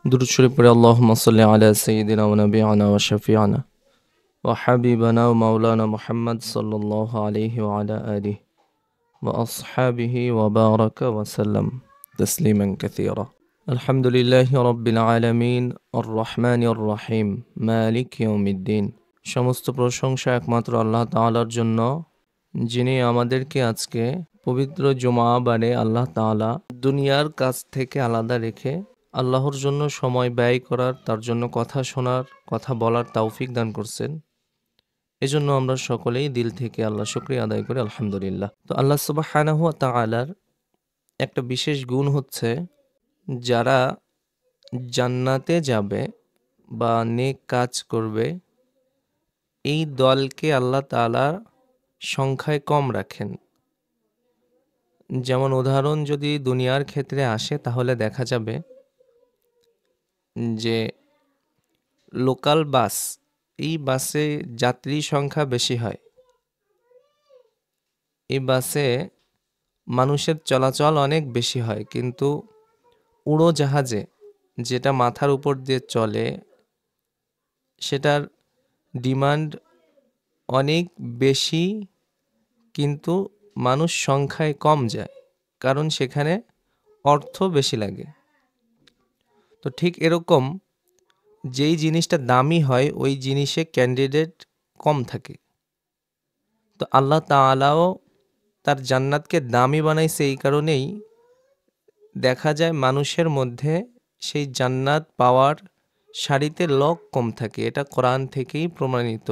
درود شریف پڑھے اللہم صلی علی سیدنا و نبینا و شفیعنا و حبیبنا و مولانا محمد صلی اللہ علیہ وعلی آلہ و اصحابہ و بارک وسلم تسلیما کثیرا الحمدللہ رب العالمین الرحمن الرحیم মালিক ইয়াউমিদ্দিন। সমস্ত প্রশংসা একমাত্র আল্লাহ তাআলার জন্য, যিনি আমাদেরকে আজকে পবিত্র জুমাবারে আল্লাহ তাআলা দুনিয়ার কাছ থেকে আলাদা রেখে আল্লাহর জন্য সময় ব্যয় করার, তার জন্য কথা শোনার, কথা বলার তৌফিক দান করছেন। এজন্য আমরা সকলেই দিল থেকে আল্লাহ শুকরিয়া আদায় করি আলহামদুলিল্লাহ। তো আল্লাহ সুবহানাহু ওয়া তাআলার একটা বিশেষ গুণ হচ্ছে, যারা জান্নাতে যাবে বা নেক কাজ করবে, এই দলকে আল্লাহ তাআলা সংখ্যায় কম রাখেন। যেমন উদাহরণ যদি দুনিয়ার ক্ষেত্রে আসে, তাহলে দেখা যাবে যে লোকাল বাস, এই বাসে যাত্রী সংখ্যা বেশি হয়, এই বাসে মানুষের চলাচল অনেক বেশি হয়, কিন্তু উড়োজাহাজে যেটা মাথার উপর দিয়ে চলে, সেটার ডিমান্ড অনেক বেশি, কিন্তু মানুষ সংখ্যায় কম যায়, কারণ সেখানে অর্থ বেশি লাগে। তো ঠিক এরকম যেই জিনিসটা দামি হয়, ওই জিনিসে ক্যান্ডিডেট কম থাকে। তো আল্লাহ তাআলাও তার জান্নাতকে দামি বানাইছে, এই কারণেই দেখা যায় মানুষের মধ্যে সেই জান্নাত পাওয়ার সারিতে লোক কম থাকে। এটা কোরআন থেকেই প্রমাণিত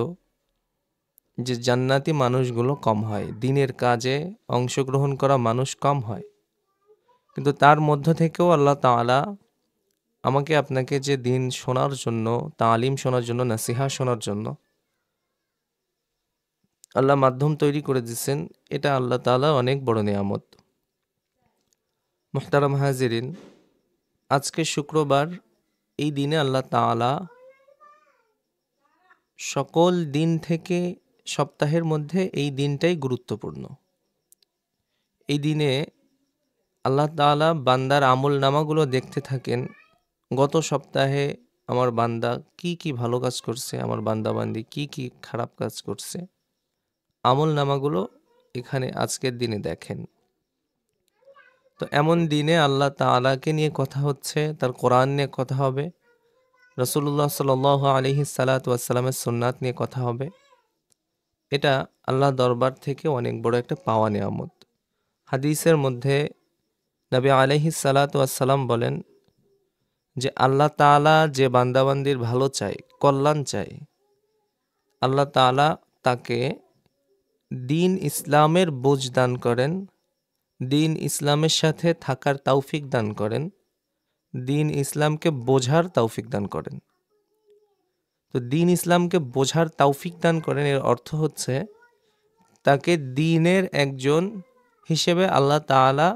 যে জান্নাতি মানুষগুলো কম হয়, দিনের কাজে অংশগ্রহণ করা মানুষ কম হয়। কিন্তু তার মধ্য থেকেও আল্লাহ তাআলা আমাকে আপনাকে যে দিন শোনার জন্য, তালিম শোনার জন্য, নাসিহা শোনার জন্য আল্লাহ মাধ্যম তৈরি করে দিয়েছেন, এটা আল্লাহ তাআলা অনেক বড় নিয়ামত। মুহতারাম হাজিরিন, আজকে শুক্রবার, এই দিনে আল্লাহ তাআলা সকল দিন থেকে সপ্তাহের মধ্যে এই দিনটাই গুরুত্বপূর্ণ। এই দিনে আল্লাহ তাআলা বান্দার আমল নামাগুলো দেখতে থাকেন, গত সপ্তাহে আমার বান্দা কি কি ভালো কাজ করছে, আমার বান্দা বান্দি কি কি খারাপ কাজ করছে, আমল নামাগুলো এখানে আজকের দিনে দেখেন। তো এমন দিনে আল্লাহ তাআলাকে নিয়ে কথা হচ্ছে, তার কোরআন নিয়ে কথা হবে, রাসূলুল্লাহ সাল্লাল্লাহু আলাইহি সাল্লাতু ওয়াসসালামের সুন্নাত নিয়ে কথা হবে। এটা আল্লাহ দরবার থেকে অনেক বড় একটা পাওয়া নিয়ামত। হাদিসের মধ্যে নবী আলাইহিস সালাতু ওয়াসসালাম বলেন যে আল্লাহ তাআলা যে বান্দাবান্দির ভালো চায়, কল্যাণ চায়, আল্লাহ তাআলা তাকে দিন ইসলামের বোঝ দান করেন, দিন ইসলামের সাথে থাকার তৌফিক দান করেন, দিন ইসলামকে বোঝার তৌফিক দান করেন। তো দিন ইসলামকে বোঝার তৌফিক দান করেন, এর অর্থ হচ্ছে তাকে দিনের একজন হিসেবে আল্লাহ তাআলা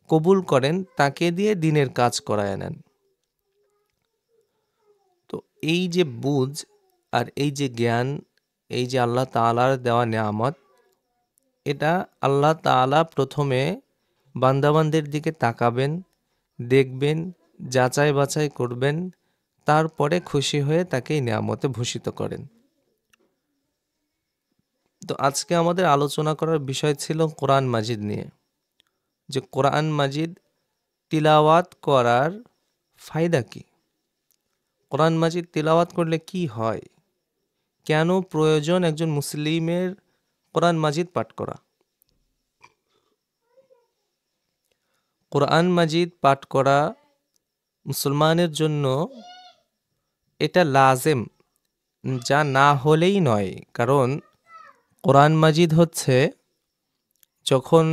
কবুল করেন, তাকে দিয়ে দিনের কাজ করায় নেন। তো এই যে বুঝ আর এই যে জ্ঞান, এই যে আল্লাহ তাআলার দেওয়া নিয়ামত, এটা আল্লাহ তাআলা প্রথমে বান্দাবান্দের দিকে তাকাবেন, দেখবেন, যাচাই বাছাই করবেন, তারপরে খুশি হয়ে তাকে এই নিয়ামতে ভূষিত করেন। তো আজকে আমাদের আলোচনা করার বিষয় ছিল কোরআন মাজিদ নিয়ে, যে কোরআন মাজিদ তিলাওয়াত করার ফায়দা কি, কোরআন মাজিদ তিলাওয়াত করলে কি হয়, কেন প্রয়োজন একজন মুসলিমের কোরআন মাজিদ পাঠ করা। কোরআন মাজিদ পাঠ করা মুসলমানের জন্য এটা লাজেম, যা না হলেই নয়। কারণ কোরআন মাজিদ হচ্ছে, যখন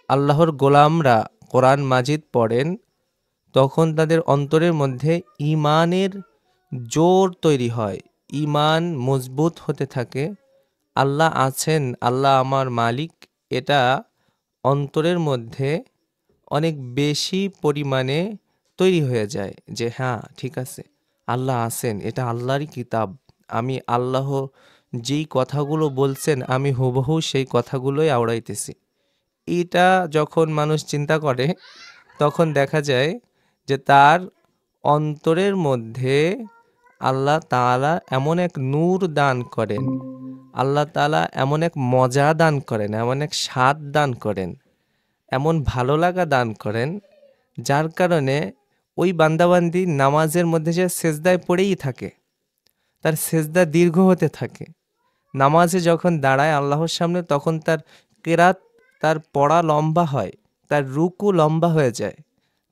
আল্লাহর গোলামরা কোরআন মাজিদ পড়েন, তখন তাদের অন্তরের মধ্যে ঈমানের জোর তৈরি হয়, ঈমান মজবুত হতে থাকে, আল্লাহ আছেন, আল্লাহ আমার মালিক, এটা অন্তরের মধ্যে অনেক বেশি পরিমাণে তৈরি হয়ে যায়, যে হ্যাঁ ঠিক আছে, আল্লাহ আছেন, এটা আল্লাহরই কিতাব, আমি আল্লাহ যেই কথাগুলো বলছেন আমি হুবহু সেই কথাগুলোই আওড়াইতেছি। এটা যখন মানুষ চিন্তা করে, তখন দেখা যায় যে তার অন্তরের মধ্যে আল্লাহ তাআলা এমন এক নূর দান করেন, আল্লাহ তাআলা এমন এক মজা দান করেন, এমন এক স্বাদ দান করেন, এমন ভালো লাগা দান করেন, যার কারণে ওই বান্দাবান্দি নামাজের মধ্যে যে সেজদায় পড়েই থাকে, তার সেজদা দীর্ঘ হতে থাকে। নামাজে যখন দাঁড়ায় আল্লাহর সামনে, তখন তার কেরাত, তার পড়া লম্বা হয়, তার রুকু লম্বা হয়ে যায়,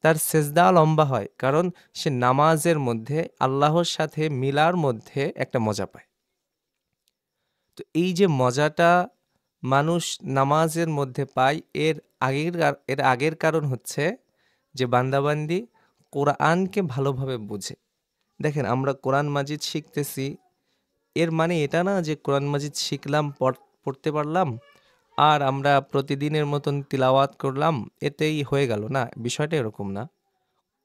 তার সেজদা লম্বা হয়, কারণ সে নামাজের মধ্যে আল্লাহর সাথে মিলার মধ্যে একটা মজা পায়। তো এই যে মজাটা মানুষ নামাজের মধ্যে পায়, এর আগের কারণ হচ্ছে যে বান্দাবান্দি কোরআনকে ভালোভাবে বুঝে। দেখেন, আমরা কোরআন মাজিদ শিখতেছি, এর মানে এটা না যে কোরআন মাজিদ শিখলাম, পড়তে পারলাম, আর আমরা প্রতিদিনের মতন তিলাওয়াত করলাম, এতেই হয়ে গেল। না, বিষয়টা এরকম না।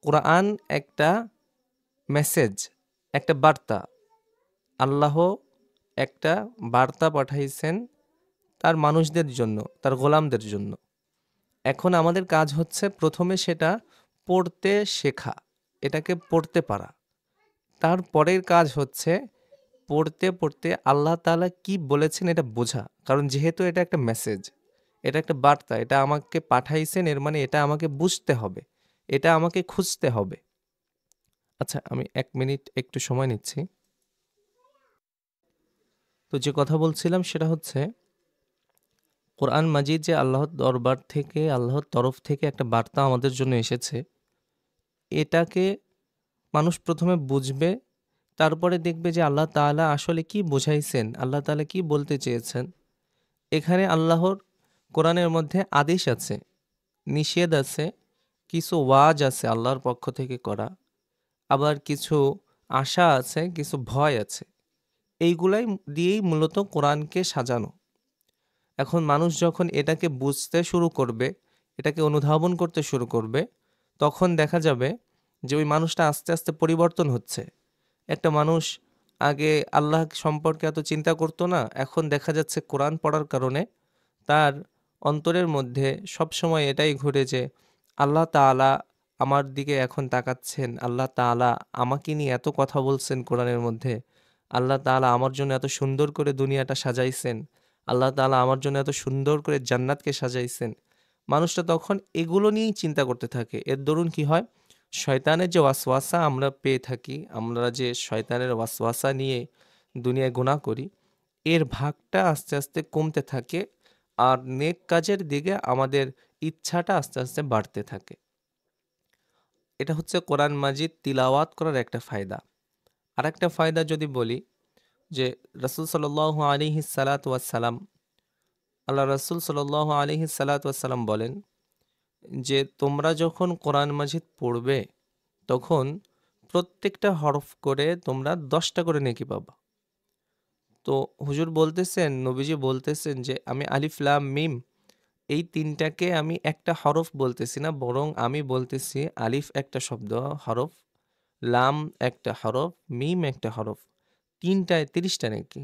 কোরআন একটা মেসেজ, একটা বার্তা। আল্লাহ একটা বার্তা পাঠাইছেন তার মানুষদের জন্য, তার গোলামদের জন্য। এখন আমাদের কাজ হচ্ছে প্রথমে সেটা পড়তে শেখা, এটাকে পড়তে পারা। তারপরের কাজ হচ্ছে পড়তে পড়তে আল্লাহ তাআলা কি বলেছেন এটা বোঝা। কারণ যেহেতু এটা একটা মেসেজ, এটা একটা বার্তা, এটা আমাকে পাঠাইছেন, এর মানে এটা আমাকে বুঝতে হবে, এটা আমাকে খুঁজতে হবে। আচ্ছা, আমি 1 মিনিট একটু সময় নিচ্ছি। তো যে কথা বলছিলাম সেটা হচ্ছে, কোরআন মাজিদ যে আল্লাহর দরবার থেকে, আল্লাহর তরফ থেকে একটা বার্তা আমাদের জন্য এসেছে, এটাকে মানুষ প্রথমে বুঝবে, তারপরে দেখবে যে আল্লাহ তাআলা আসলে কি বোঝাইছেন, আল্লাহ তাআলা কি বলতে চেয়েছেন। এখানে আল্লাহর কোরআনের মধ্যে আদেশ আছে, নিষেধ আছে, কিছু ওয়াজ আছে আল্লাহর পক্ষ থেকে করা, আবার কিছু আশা আছে, কিছু ভয় আছে। এইগুলাই দিয়েই মূলত কোরআনকে সাজানো। এখন মানুষ যখন এটাকে বুঝতে শুরু করবে, এটাকে অনুধাবন করতে শুরু করবে, তখন দেখা যাবে যে ওই মানুষটা আস্তে আস্তে পরিবর্তন হচ্ছে। একটা মানুষ আগে আল্লাহ সম্পর্কে এত চিন্তা করতো না, এখন দেখা যাচ্ছে কোরআন পড়ার কারণে তার অন্তরের মধ্যে সবসময় এটাই ঘটে যে আল্লাহ তাআলা আমার দিকে এখন তাকাচ্ছেন, আল্লাহ তাআলা আমাকে নিয়ে এত কথা বলছেন কোরআনের মধ্যে, আল্লাহ তাআলা আমার জন্য এত সুন্দর করে দুনিয়াটা সাজাইছেন, আল্লাহ তাআলা আমার জন্য এত সুন্দর করে জান্নাতকে সাজাইছেন। মানুষটা তখন এগুলো নিয়েই চিন্তা করতে থাকে। এর দরুন কি হয়, শয়তানের যে ওয়াসওয়াসা আমরা পেয়ে থাকি, আমরা যে শয়তানের ওয়াসওয়াসা নিয়ে দুনিয়ায় গুনাহ করি, এর ভাগটা আস্তে আস্তে কমতে থাকে, আর নেক কাজের দিকে আমাদের ইচ্ছাটা আস্তে আস্তে বাড়তে থাকে। এটা হচ্ছে কোরআন মাজিদ তিলাওয়াত করার একটা ফায়দা। আর একটা ফায়দা যদি বলি, যে রাসূল সাল্লাল্লাহু আলাইহি সাল্লাতু ওয়াসসালাম, আল্লাহ রাসূল সাল্লাল্লাহু আলাইহি সাল্লাতু ওয়াসসালাম বলেন যে তোমরা যখন কোরআন মাজিদ পড়বে, তখন প্রত্যেকটা হরফ করে তোমরা 10টা করে নেকি পাবা। তো হুজুর বলতেছেন, নবীজি বলতেছেন যে আমি আলিফ লাম মিম এই 3টাকে আমি একটা হরফ বলতেছি না, বরং আমি বলতেছি আলিফ একটা শব্দ হরফ, লাম একটা হরফ, মিম একটা হরফ। 3টায় 30টা নাকি?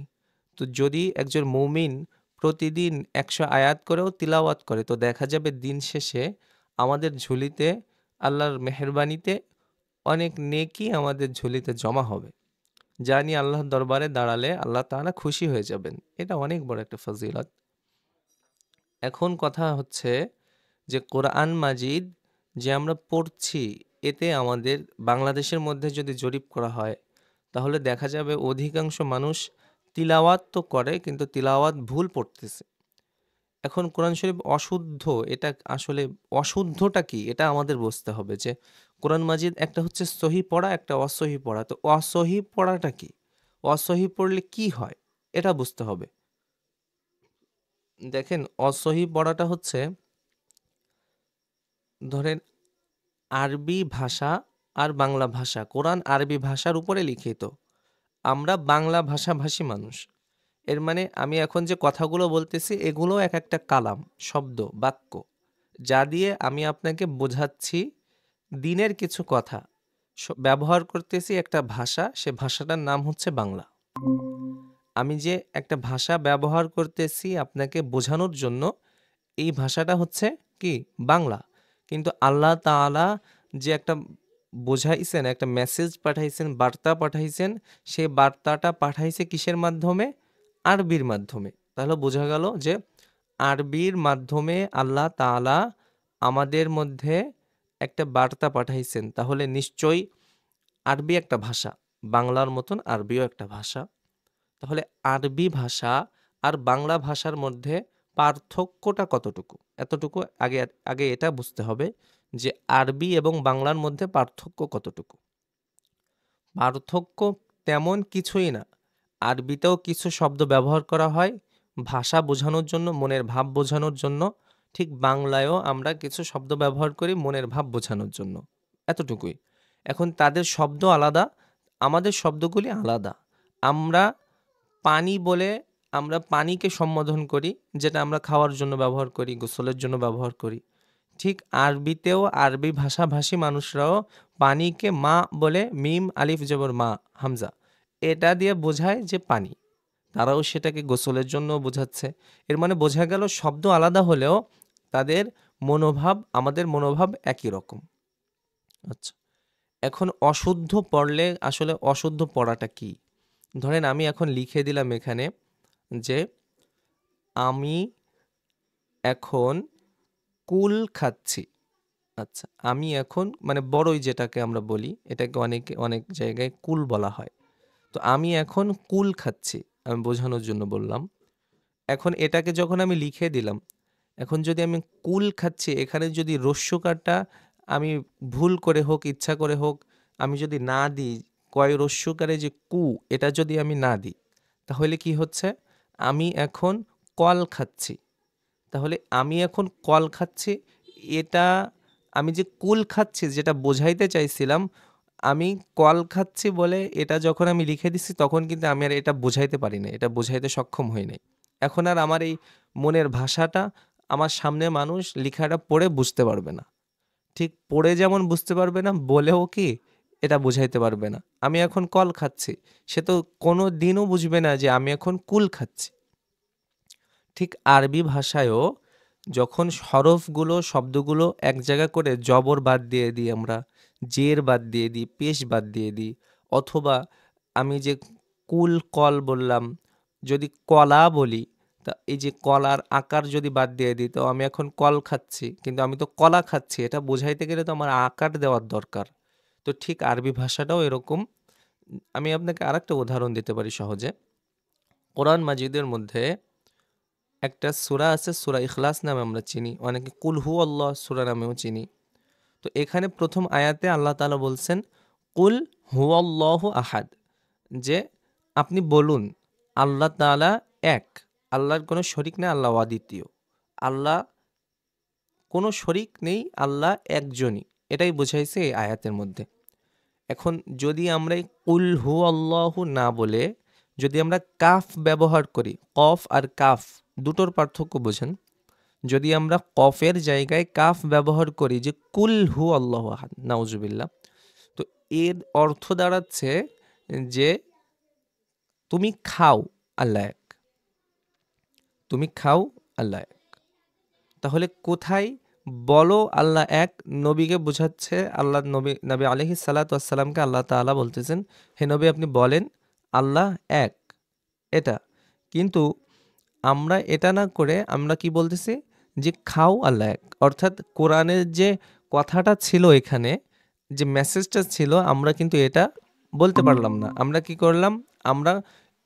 তো যদি একজন মুমিন প্রতিদিন 100 আয়াত করেও তিলাওয়াত করে, তো দেখা যাবে দিন শেষে আমাদের ঝুলিতে আল্লাহর মেহেরবানিতে অনেক নেকি আমাদের ঝুলিতে জমা হবে, যা নিয়ে আল্লাহর দরবারে দাঁড়ালে আল্লাহ তাআলা খুশি হয়ে যাবেন। এটা অনেক বড় একটা ফজিলত। এখন কথা হচ্ছে যে কোরআন মাজিদ যে আমরা পড়ছি, এতে আমাদের বাংলাদেশের মধ্যে যদি জরিপ করা হয়, তাহলে দেখা যাবে অধিকাংশ মানুষ তিলাওয়াত তো করে, কিন্তু তিলাওয়াত ভুল পড়তেছে। এখন কোরআন শরীফ অশুদ্ধ, এটা আসলে অশুদ্ধটা কি এটা আমাদের বুঝতে হবে। যে কোরআন মাজিদ একটা হচ্ছে সহি পড়া, একটা অসহি পড়া। তো অসহি পড়াটা কি, অসহি পড়লে কি হয়, এটা বুঝতে হবে। দেখেন, অসহি পড়াটা হচ্ছে, ধরেন আরবি ভাষা আর বাংলা ভাষা, কোরআন আরবি ভাষার উপরে লিখিত, আমরা বাংলা ভাষাভাষী মানুষ। এর মানে আমি এখন যে কথাগুলো বলতেছি এগুলো এক একটা কালাম, শব্দ, বাক্য, যা দিয়ে আমি আপনাকে বোঝাচ্ছি দিনের কিছু কথা। ব্যবহার করতেছি একটা ভাষা, সে ভাষাটার নাম হচ্ছে বাংলা। আমি যে একটা ভাষা ব্যবহার করতেছি আপনাকে বোঝানোর জন্য, এই ভাষাটা হচ্ছে কি, বাংলা। কিন্তু আল্লাহ তাআলা যে একটা বোঝাইছেন, একটা মেসেজ পাঠাইছেন, বার্তা পাঠাইছেন, সেই বার্তাটা পাঠাইছে কিসের মাধ্যমে? আরবির মাধ্যমে। তাহলে বোঝা গেল যে আরবির মাধ্যমে আল্লাহ তাআলা আমাদের মধ্যে একটা বার্তা পাঠাইছেন। তাহলে নিশ্চয়ই আরবি একটা ভাষা, বাংলার মতন আরবিও একটা ভাষা। তাহলে আরবি ভাষা আর বাংলা ভাষার মধ্যে পার্থক্যটা কতটুকু? এতটুকু আগে আগে এটা বুঝতে হবে যে আরবি এবং বাংলার মধ্যে পার্থক্য কতটুকু? পার্থক্য তেমন কিছুই না। আরবিতেও কিছু শব্দ ব্যবহার করা হয় ভাষা বোঝানোর জন্য, মনের ভাব বোঝানোর জন্য। ঠিক বাংলায়ও আমরা কিছু শব্দ ব্যবহার করি মনের ভাব বোঝানোর জন্য। এতটুকুই। এখন তাদের শব্দ আলাদা, আমাদের শব্দগুলি আলাদা। আমরা পানি বলে আমরা পানিকে সম্বোধন করি, যেটা আমরা খাওয়ার জন্য ব্যবহার করি, গোসলের জন্য ব্যবহার করি। ঠিক আরবিতেও আরবি ভাষাভাষী মানুষরাও পানিকে মা বলে, মিম আলিফ জবর মা হামজা, এটা দিয়ে বোঝায় যে পানি। তারাও সেটাকে গোসলের জন্য বোঝাচ্ছে। এর মানে বোঝা গেল শব্দ আলাদা হলেও তাদের মনোভাব আমাদের মনোভাব একই রকম। আচ্ছা, এখন অশুদ্ধ পড়লে আসলে অশুদ্ধ পড়াটা কি? ধরেন আমি এখন লিখে দিলাম এখানে যে আমি এখন কুল খাচ্ছি। আচ্ছা, আমি এখন মানে বড়ই যেটাকে আমরা বলি, এটাকে অনেক জায়গায় কুল বলা হয়। তো আমি এখন কুল খাচ্ছি, আমি বোঝানোর জন্য বললাম। এখন এটাকে যখন আমি লিখে দিলাম, এখন যদি আমি কুল খাচ্ছি, এখানে যদি রস্যকারটা আমি ভুল করে হোক ইচ্ছা করে হোক আমি যদি না দিই, কয় রস্যকারে যে কু, এটা যদি আমি না দিই, তাহলে কি হচ্ছে? আমি এখন কল খাচ্ছি। তাহলে আমি এখন কল খাচ্ছি, এটা আমি যে কুল খাচ্ছি যেটা বোঝাইতে চাইছিলাম, আমি কল খাচ্ছি বলে এটা যখন আমি লিখে দিচ্ছি তখন কিন্তু আমি আর এটা বোঝাইতে পারি না, এটা বোঝাইতে সক্ষম হই নাই। এখন আর আমার এই মনের ভাষাটা আমার সামনে মানুষ লেখাটা পড়ে বুঝতে পারবে না। ঠিক পড়ে যেমন বুঝতে পারবে না, বলেও কি এটা বুঝাইতে পারবে না। আমি এখন কল খাচ্ছি, সে তো কোনো দিনও বুঝবে না যে আমি এখন কুল খাচ্ছি। ঠিক আরবি ভাষায়ও যখন হরফগুলো শব্দগুলো এক জায়গা করে জবর বাদ দিয়ে দিই, আমরা জের বাদ দিয়ে দিই, পেশ বাদ দিয়ে দিই, অথবা আমি যে কুল কল বললাম, যদি কলা বলি, তা এই যে কলার আকার যদি বাদ দিয়ে দিই, তো আমি এখন কল খাচ্ছি কিন্তু আমি তো কলা খাচ্ছি, এটা বোঝাইতে গেলে তো আমার আকার দেওয়ার দরকার। তো ঠিক আরবি ভাষাটাও এরকম। আমি আপনাকে আরেকটা উদাহরণ দিতে পারি সহজে। কোরআন মাজিদের মধ্যে একটা সূরা আছে, সূরা ইখলাস নামে আমরা চিনি, অনেকে কুল হু আল্লাহ সূরা নামেও চিনি। তো এখানে প্রথম আয়াতে আল্লাহ তাআলা বলছেন কুল হু আল্লাহু আহাদ, যে আপনি বলুন আল্লাহ তাআলা এক, আল্লাহর কোনো শরিক নেই, আল্লাহ অদ্বিতীয়, আল্লাহ কোনো শরিক নেই, আল্লাহ একজনই। এটাই বোঝাইছে এই আয়াতের মধ্যে। এখন যদি আমরা এই কুল হু আল্লাহু না বলে যদি আমরা কাফ ব্যবহার করি, কফ আর কাফ দুটোর পার্থক্য বোঝেন। যদি আমরা কফের জায়গায় কাফ ব্যবহার করি যে কুল হু আল্লাহু আহাদ, নাউজুবিল্লাহ, তো এর অর্থ দাঁড়াচ্ছে যে তুমি খাও আল্লাহ এক, তুমি খাও আল্লাহ এক। তাহলে কোথায় বলো আল্লাহ এক, নবীকে বোঝাচ্ছে, আল্লাহ নবী আলাইহিস সালাতু ওয়াসসালামকে আল্লাহ তাআলা বলতেছেন, হে নবী আপনি বলেন আল্লাহ এক, এটা। কিন্তু আমরা এটা না করে আমরা কি বলতেছি যে খাও আল্লাহ এক। অর্থাৎ কোরআনের যে কথাটা ছিল এখানে, যে মেসেজটা ছিল, আমরা কিন্তু এটা বলতে পারলাম না। আমরা কি করলাম? আমরা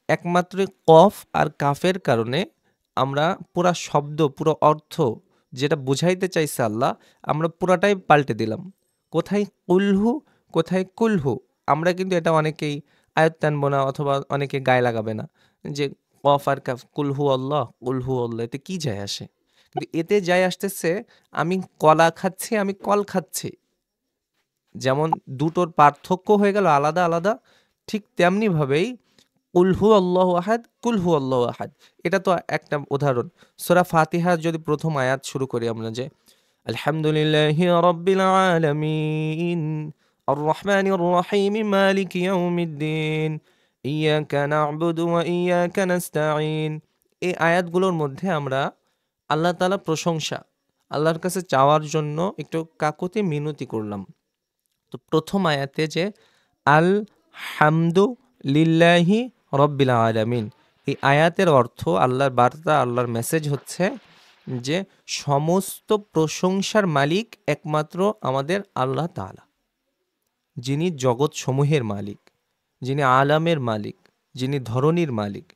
একমাত্র কফ আর কাফের কারণে আমরা পুরা শব্দ, পুরো অর্থ যেটা বুঝাইতে চাইছে আল্লাহ, আমরা পুরাটাই পাল্টে দিলাম। কোথায় কুলহু, কোথায় কুলহু। আমরা কিন্তু এটা অনেকেই আয়ত্ত টানবো না, অথবা অনেকে গায়ে লাগাবে না যে কফ আর কাফ, কুলহু আল্লাহ কুলহু আল্লাহ, এতে কি যায় আসে? কিন্তু এতে যায় আসতেছে আমি কলা খাচ্ছি, আমি কল খাচ্ছি। যেমন দুটোর পার্থক্য হয়ে গেল আলাদা আলাদা, ঠিক তেমনি ভাবেই কুলহু আল্লাহু আহাদ, কুলহু আল্লাহু আহাদ, এটা তো একটা উদাহরণ। সূরা ফাতিহা যদি প্রথম আয়াত শুরু করি আমরা, যে আলহামদুলিল্লাহি রাব্বিল আলামিন আর রহমানির রহিম মালিকি ইয়াউমিদ্দিন ইয়াকা না'বুদু ওয়া ইয়াকা নাস্তাঈন, এই আয়াতগুলোর মধ্যে আমরা আল্লাহ তাআলা প্রশংসা, আল্লাহর কাছে চাওয়ার জন্য একটু কাকুতি মিনতি করলাম। তো তো প্রথম আয়াতে যে আল হামদু লিল্লাহি রব্বিল আলামিন, এই আয়াতের অর্থ, আল্লাহর বার্তা, আল্লাহর মেসেজ হচ্ছে যে সমস্ত প্রশংসার মালিক একমাত্র আমাদের আল্লাহ তাআলা, যিনি জগৎ সমূহের মালিক, যিনি আলামের মালিক, যিনি ধরনীর মালিক।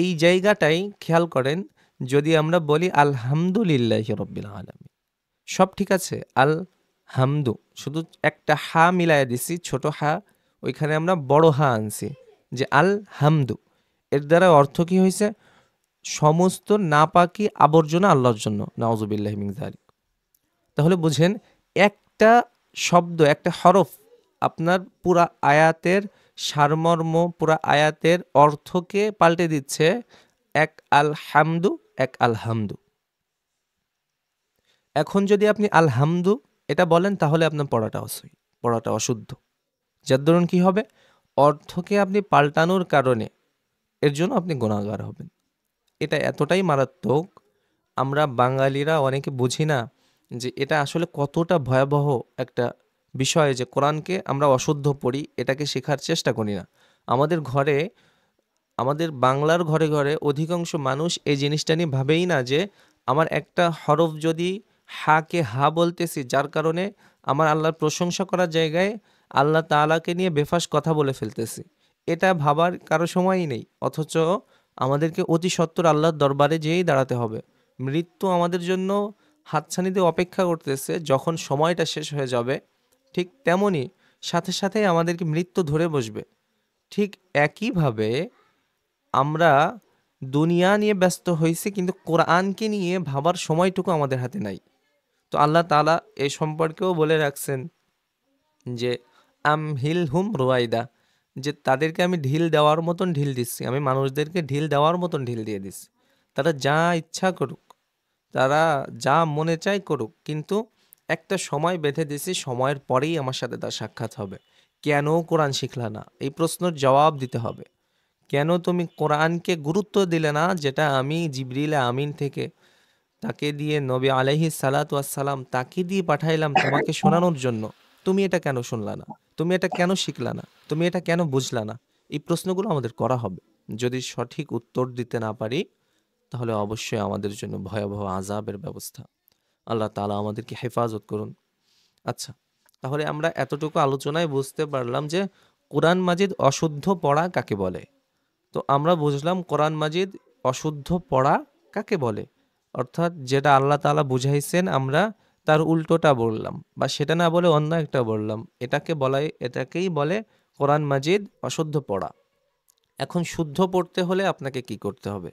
এই জায়গাটাই খেয়াল করেন, যদি আমরা বলি আলহামদুলিল্লাহি রব্বিল আলামিন, সব ঠিক আছে, আল হামদু, শুধু একটা হা মিলাইয়া দিছি, ছোট হা, ওইখানে আমরা বড় হা আনছি, যে আল হামদু। এর দ্বারা অর্থ কি হয়েছে? সমস্ত নাপাকি আবর্জনা আল্লাহর জন্য, নাউজুবিল্লাহি মিন যালিক। তাহলে বুঝেন, একটা শব্দ, একটা হরফ আপনার পুরা আয়াতের সারমর্ম, পুরা আয়াতের অর্থকে পাল্টে দিচ্ছে। এক আল হামদু, এক আল হামদু। এখন যদি আপনি আলহামদু এটা বলেন, তাহলে আপনার পড়াটা অশুদ্ধ। যার দরুন কি হবে? অর্থকে আপনি পাল্টানোর কারণে এর জন্য আপনি গুনাহগার হবেন। এটা এতটাই মারাত্মক, আমরা বাঙালিরা অনেকে বুঝি না যে এটা আসলে কতটা ভয়াবহ একটা বিষয়, যে কোরআনকে আমরা অশুদ্ধ পড়ি, এটাকে শেখার চেষ্টা করি না। আমাদের ঘরে, আমাদের বাংলার ঘরে ঘরে অধিকাংশ মানুষ এই জিনিসটা নিয়ে ভাবেই না যে আমার একটা হরফ যদি হাকে হা বলতেছি, যার কারণে আমার আল্লাহর প্রশংসা করার জায়গায় আল্লাহ তাআলাকে নিয়ে বেফাস কথা বলে ফেলতেছি, এটা ভাবার কারো সময়ই নেই। অথচ আমাদেরকে অতি সত্বর আল্লাহর দরবারে যেয়েই দাঁড়াতে হবে। মৃত্যু আমাদের জন্য হাতছানিতে অপেক্ষা করতেছে, যখন সময়টা শেষ হয়ে যাবে ঠিক তেমনি সাথে সাথে আমাদেরকে মৃত্যু ধরে বসবে। ঠিক একইভাবে আমরা দুনিয়া নিয়ে ব্যস্ত হয়েছি, কিন্তু কোরআনকে নিয়ে ভাবার সময়টুকু আমাদের হাতে নাই। তো আল্লাহ তাআলা এই সম্পর্কেও বলে রাখছেন যে আমহিল হুম রুয়াইদা, যে তাদেরকে আমি ঢিল দেওয়ার মতন ঢিল দিচ্ছি, আমি মানুষদেরকে ঢিল দেওয়ার মতন ঢিল দিয়ে দিচ্ছি। তারা যা ইচ্ছা করুক, তারা যা মনে চায় করুক, কিন্তু একটা সময় বেঁধে দিছি, সময়ের পরেই আমার সাথে তার সাক্ষাৎ হবে। কেন কোরআন শিখলা না, এই প্রশ্নের জবাব দিতে হবে। কেন তুমি কোরআনকে গুরুত্ব দিলে না, যেটা আমি জিবরিল আমিন থেকে তাকে দিয়ে, নবী আলাইহিস সালাতু ওয়াস সালাম তাকে দিয়ে পাঠাইলাম তোমাকে শোনানোর জন্য, তুমি এটা কেন শুনলা না? তুমি এটা কেন শিখলা না? তুমি এটা কেন বুঝলা না? এই প্রশ্নগুলো আমাদের করা হবে। যদি সঠিক উত্তর দিতে না পারি, তাহলে অবশ্যই আমাদের জন্য ভয়াবহ আযাবের ব্যবস্থা। আল্লাহ তাআলা আমাদেরকে হেফাজত করুন। আচ্ছা, তাহলে আমরা এতটুকু আলোচনায় বুঝতে পারলাম যে কোরআন মাজিদ অশুদ্ধ পড়া কাকে বলে। তো আমরা বুঝলাম কোরআন মাজিদ অশুদ্ধ পড়া কাকে বলে, অর্থাৎ যেটা আল্লাহ তাআলা বুঝাইছেন আমরা তার উল্টোটা বললাম, বা সেটা না বলে অন্য একটা বললাম, এটাকেই বলে কোরআন মাজিদ অশুদ্ধ পড়া। এখন শুদ্ধ পড়তে হলে আপনাকে কি করতে হবে?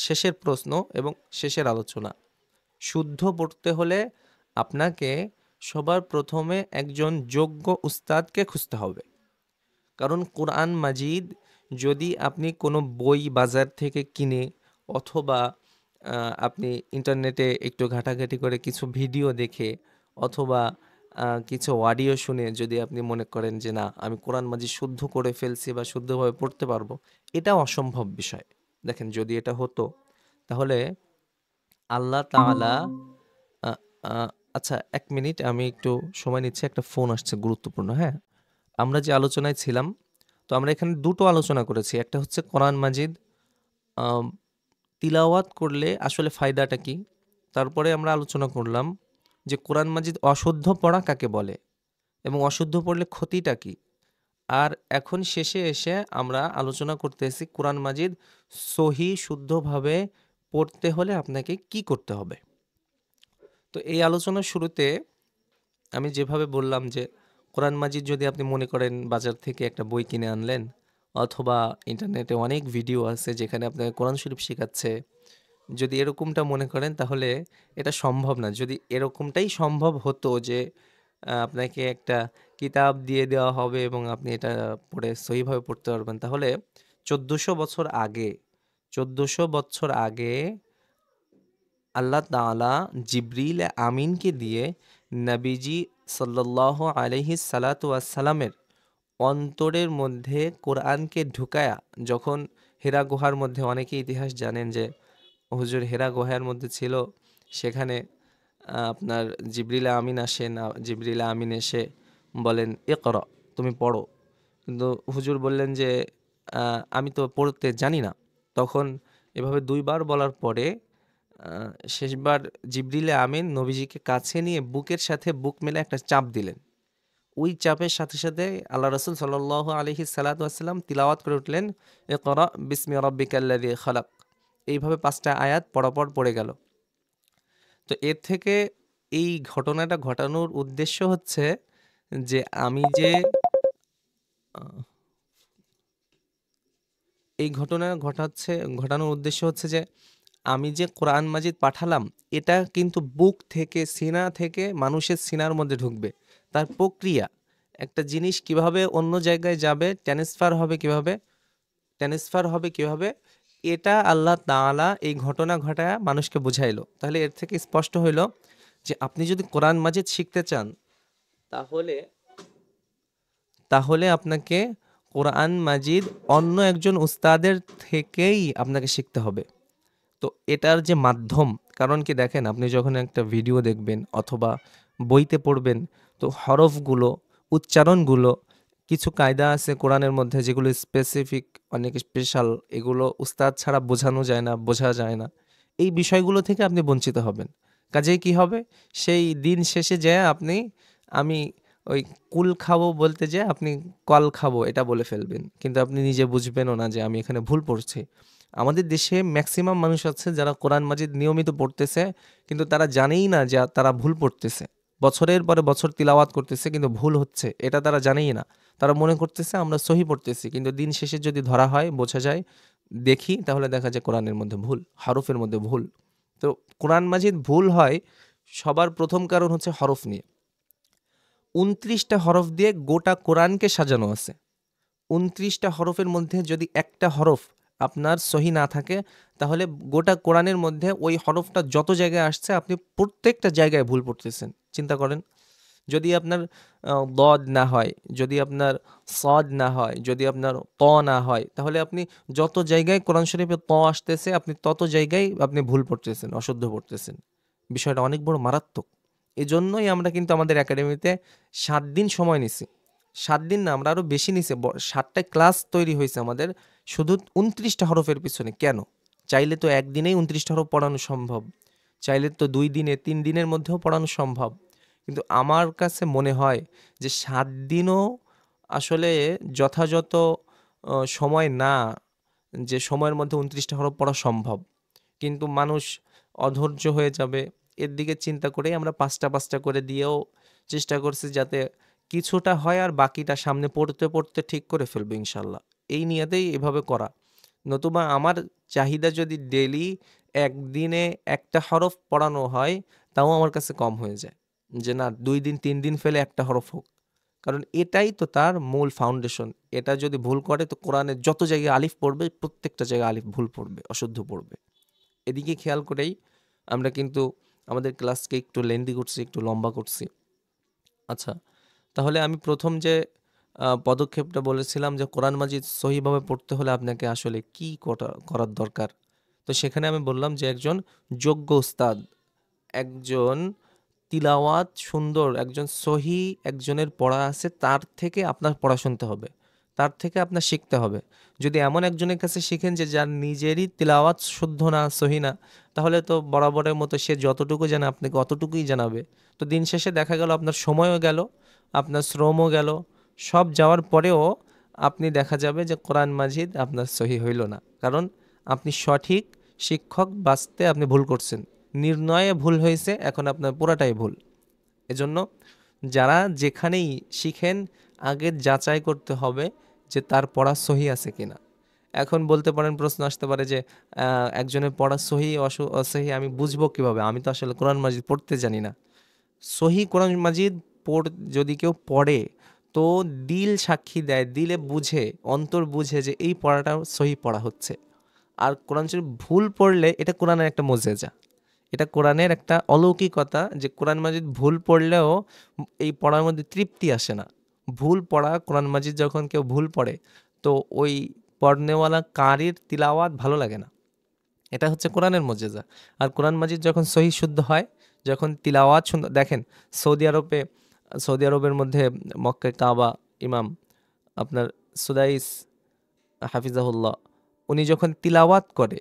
শেষের প্রশ্ন এবং শেষের আলোচনা। শুদ্ধ পড়তে হলে আপনাকে সবার প্রথমে একজন যোগ্য উস্তাদকে খুঁজতে হবে। কারণ কোরআন মাজিদ যদি আপনি কোনো বই বাজার থেকে কিনে, অথবা আপনি ইন্টারনেটে একটু ঘাটাঘাটি করে কিছু ভিডিও দেখে, অথবা কিছু অডিও শুনে যদি আপনি মনে করেন যে না, আমি কোরআন মাজিদ শুদ্ধ করে ফেলছি বা শুদ্ধভাবে পড়তে পারবো, এটা অসম্ভব বিষয়। দেখেন, যদি এটা হতো, তাহলে আল্লাহ তাআলা আ আ আচ্ছা, ১ মিনিট আমি একটু সময় নিচ্ছি, একটা ফোন আসছে গুরুত্বপূর্ণ, হ্যাঁ? আমরা যে আলোচনায় ছিলাম, তো আমরা এখানে ২ টো আলোচনা করেছি। একটা হচ্ছে কোরআন মাজিদ আম তিলাওয়াত করলে আসলে ফায়দাটা কি? তারপরে আমরা আলোচনা করলাম যে কোরআন মাজিদ অশুদ্ধ পড়া কাকে বলে এবং অশুদ্ধ পড়লে ক্ষতিটা কি? আর এখন শেষে এসে আমরা আলোচনা করতেছি কোরআন মাজিদ সহি শুদ্ধভাবে পড়তে হলে আপনাকে কি করতে হবে? তো এই আলোচনার শুরুতে আমি যেভাবে বললাম যে কোরআন মাজিদ যদি আপনি মনে করেন বাজার থেকে একটা বই কিনে আনলেন, অথবা ইন্টারনেটে অনেক ভিডিও আছে যেখানে আপনাকে কোরআন শরীফ শেখাচ্ছে, যদি এরকমটা মনে করেন, তাহলে এটা সম্ভব না। যদি এরকমটাই সম্ভব হতো যে আপনাকে একটা কিতাব দিয়ে দেওয়া হবে এবং আপনি এটা পড়ে সহিভাবে পড়তে পারবেন, তাহলে ১৪০০ বছর আগে, ১৪০০ বছর আগে আল্লাহ তাআলা জিবরিল আমিনকে দিয়ে নবীজি সাল্লাল্লাহু আলাইহি সালাতু ওয়াসসালামের অন্তরের মধ্যে কোরআনকে ঢুকায়া, যখন হেরা গুহার মধ্যে, অনেকে ইতিহাস জানেন যে হুজুর হেরা গুহার মধ্যে ছিল, সেখানে আপনার জিবরিল আমিন আসেন, জিবরিল আমিন এসে বলেন ইকরা, তুমি পড়ো। কিন্তু হুজুর বললেন যে আমি তো পড়তে জানি না। তখন এভাবে ২ বার বলার পরে আ শেষবার জিবরিল আমিন নবীজিকে কাছে নিয়ে বুকের সাথে বুক মেলে একটা চাপ দিলেন। ওই চাপের সাথে, সাথে আল্লাহ রাসূল সাল্লাল্লাহু আলাইহি সাল্লাতু ওয়াসসালাম তিলাওয়াত করে উঠলেন, ইকরা বিসমি রাব্বিকাল্লাযী খালাক। এইভাবে ৫ টা আয়াত পরপর পড়ে গেল। তো এর থেকে এই ঘটনাটা ঘটানোর উদ্দেশ্য হচ্ছে যে আমি যে আ এই ঘটনা ঘটানোর উদ্দেশ্য হচ্ছে যে আমি যে কোরআন মাজিদ পাঠালাম, এটা কিন্তু বুক থেকে, সিনা থেকে মানুষের সিনার মধ্যে ঢুকবে। তার প্রক্রিয়া, একটা জিনিস কিভাবে অন্য জায়গায় যাবে, ট্রান্সফার হবে কিভাবে, এটা আল্লাহ তাআলা এই ঘটনা ঘটায়া মানুষকে বুঝাইলো। তাহলে এর থেকে স্পষ্ট হইল যে আপনি যদি কোরআন মাজিদ শিখতে চান, তাহলে তাহলে আপনাকে কোরআন মাজিদ অন্য একজন উস্তাদের থেকেই আপনাকে শিখতে হবে। তো এটার যে মাধ্যম, কারণ কি দেখেন, আপনি যখন একটা ভিডিও দেখবেন অথবা বইতে পড়বেন, তো হরফগুলো, উচ্চারণগুলো, কিছু কায়দা আছে কোরআনের মধ্যে যেগুলো স্পেসিফিক, অনেক স্পেশাল, এগুলো উস্তাদ ছাড়া বোঝানো যায় না, বোঝা যায় না। এই বিষয়গুলো থেকে আপনি বঞ্চিত হবেন। কাজেই কি হবে, সেই দিন শেষে যেয়ে আমি ওই কুল খাবো বলতে যেয়ে আপনি কল খাবো এটা বলে ফেলবেন, কিন্তু আপনি নিজে বুঝবেনও না যে আমি এখানে ভুল পড়ছি। আমাদের দেশে ম্যাক্সিমাম মানুষ আছে যারা কোরআন মাজিদ নিয়মিত পড়তেছে, কিন্তু তারা জানেই না যে তারা ভুল পড়তেছে। বছরের পরে বছর তিলাওয়াত করতেছে কিন্তু ভুল হচ্ছে, এটা তারা জানেই না। তারা মনে করতেছে আমরা সহি পড়তেছি, কিন্তু দিন শেষে যদি ধরা হয়, বোঝা যায়, দেখি, তাহলে দেখা যায় কোরআনের মধ্যে ভুল, হরফের মধ্যে ভুল। তো কোরআন মাজিদ ভুল হয় সবার প্রথম কারণ হচ্ছে হরফ নিয়ে। ২৯টা হরফ দিয়ে গোটা কোরআনকে সাজানো আছে। ২৯টা হরফের মধ্যে যদি একটা হরফ আপনার সহি না থাকে, তাহলে গোটা কোরআনের মধ্যে ওই হরফটা যত জায়গায় আসছে আপনি প্রত্যেকটা জায়গায় ভুল পড়তেছেন। চিন্তা করেন, যদি আপনার দদ না হয়, যদি আপনার সদ না হয়, যদি আপনার ত না হয়, তাহলে আপনি যত জায়গায় কোরআন শরীফে ত আসতেছে আপনি তত জায়গায় আপনি ভুল পড়তেছেন, অশুদ্ধ পড়তেছেন। বিষয়টা অনেক বড় মারাত্মক। এজন্যই আমরা কিন্তু আমাদের একাডেমিতে ৭ দিন সময় নিছি। ৭ দিন না, আমরা আরো বেশি নিছি। ৭টা ক্লাস তৈরি হইছে আমাদের শুধু ২৯টা হরফের পিছনে। কেন? চাইলে তো একদিনেই ২৯টা হরফ পড়ানো সম্ভব। চাইলে তো ২ দিনে, ৩ দিনের মধ্যেও পড়ানো সম্ভব। কিন্তু আমার কাছে মনে হয় যে ৭ দিনও আসলে যথাযথ সময় না, যে সময়ের মধ্যে ২৯টা হরফ পড়া সম্ভব। কিন্তু মানুষ অধৈর্য হয়ে যাবে, এর দিকে চিন্তা করেই আমরা ৫টা ৫টা করে দিয়েও চেষ্টা করছি যাতে কিছুটা হয় আর বাকিটা সামনে পড়তে পড়তে ঠিক করে ফেলবো ইনশাল্লাহ। এই নিয়তেই এভাবে করা। নতুবা আমার চাহিদা যদি ডেইলি একদিনে একটা হরফ পড়ানো হয়, তাও আমার কাছে কম হয়ে যায়। যে না, ২ দিন ৩ দিন ফেলে একটা হরফ হোক। কারণ এটাই তো তার মূল ফাউন্ডেশন। এটা যদি ভুল করে তো কোরআনের যত জায়গায় আলিফ পড়বে, প্রত্যেকটা জায়গায় আলিফ ভুল পড়বে, অশুদ্ধ পড়বে। এদিকে খেয়াল করেই আমরা কিন্তু আমাদের ক্লাসকে একটু লেন্দি করছি, একটু লম্বা করছি। আচ্ছা, তাহলে আমি প্রথম যে পদক্ষেপটা বলেছিলাম যে কোরআন মাজিদ সহিভাবে পড়তে হলে আপনাকে আসলে কি করার দরকার। তো সেখানে আমি বললাম যে একজন যোগ্য উস্তাদ, একজন তিলাওয়াত সুন্দর, একজন সহি একজনের পড়া আছে, তার থেকে আপনার পড়া শুনতে হবে, তার থেকে আপনার শিখতে হবে। যদি এমন একজনের কাছে শিখেন যে যার নিজেরই তিলাওয়াত শুদ্ধ না, সহি না, তাহলে তো বরাবরের মতো সে যতটুকু জানে আপনাকে অতটুকুই জানাবে। তো দিন শেষে দেখা গেল আপনার সময়ও গেল, আপনার শ্রমও গেল, সব যাওয়ার পরেও আপনি দেখা যাবে যে কোরআন মাজিদ আপনার সহি হইল না। কারণ আপনি সঠিক শিক্ষক বাছতে আপনি ভুল করছেন, নির্ণয়ে ভুল হয়েছে, এখন আপনার পুরাটাই ভুল। এজন্য যারা যেখানেই শিখেন, আগে যাচাই করতে হবে যে তার পড়া সহি আছে কিনা। এখন বলতে পারেন, প্রশ্ন আসতে পারে যে একজনের পড়া সহি অসহি আমি বুঝবো কিভাবে, আমি তো আসলে কোরআন মাজিদ পড়তে জানি না। সহি কোরআন মাজিদ যদি কেউ পড়ে, তো দিল সাক্ষী দেয়, দিলে বুঝে, অন্তর বুঝে যে এই পড়াটা সহি পড়া হচ্ছে। আর কোরআন শরীফ ভুল পড়লে এটা কোরআনের একটা মোজেজা, এটা কোরআনের একটা অলৌকিকতা যে কোরআন মাজিদ ভুল পড়লেও এই পড়ার মধ্যে তৃপ্তি আসে না। ভুল পড়া কোরআন মাজিদ যখন কেউ ভুল পড়ে, তো ওই পড়নেওয়ালা কারির তিলাওয়াত ভালো লাগে না। এটা হচ্ছে কোরআনের মোজেজা। আর কোরআন মাজিদ যখন সহি শুদ্ধ হয়, যখন তিলাওয়াত শুনতে দেখেন, সৌদি আরবের মধ্যে মক্কায় কাবা ইমাম আপনার সুদাইস হাফিজাহুল্লাহ, উনি যখন তিলাওয়াত করে,